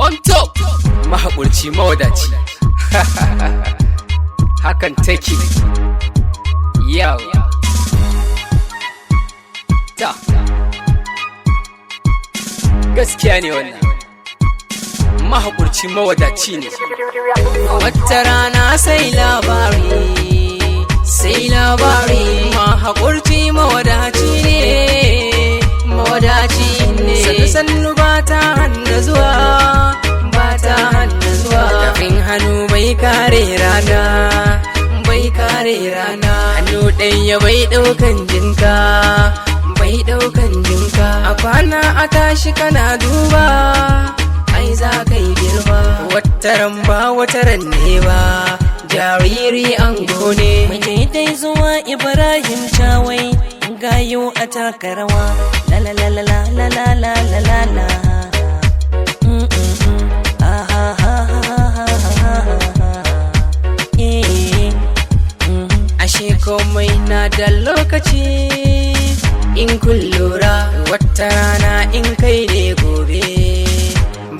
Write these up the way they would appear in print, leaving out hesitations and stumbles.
on top mahaƙurci mawadaci hakan take yau ta gaskiya ne wannan mahaƙurci mawadaci ne. Wata rana sai labari mahaƙurci mawadaci ne sannu ba ta hannu zuwa tafin hannu bai kare rana hannu ɗaya bai ɗaukan jinka a kwana a tashi kana duba ai za ka yi girma wataran ba wataran ne ba jariri ango ne muke dai zuwa Ibrahim Chawai gayo a taka rawa la la la la la la la la la la ashe komai na da lokaci in kun lura wata rana in kai ne gobe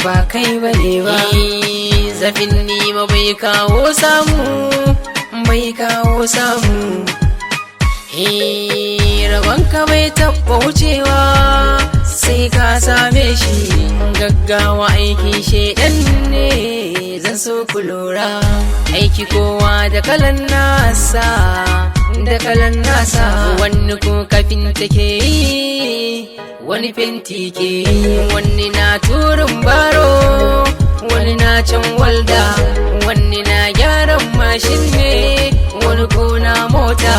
ba kai bane ba zafin nima bai kawo samu rabonka bai taɓa wucewa sai ka same shi gaggawa aiki shedan ne zan so ku lura aiki kowa da kalan nasa wani ko kafin take yi wani fenti ke wani na turin baro wani na can walda wani na gyaran mashin ne wani ko na mota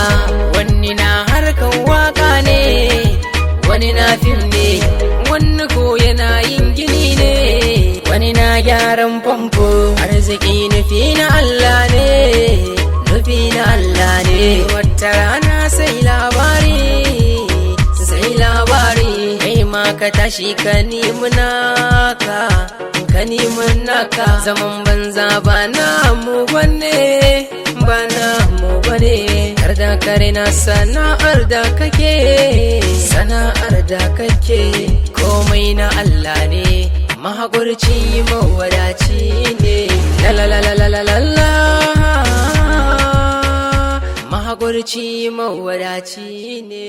wani na harkan waka ne wani na fim ne wani ko yana yin gini ne wani na gyaran famfo arziki nufi na Allah ne wata rana sai labari kai ma ka tashi ka nemi naka zaman banza ba namu bane har da kare na sana'ar da kake komai na Allah ne mahaƙurci mawadaci ne la mahaƙurci mawadaci ne.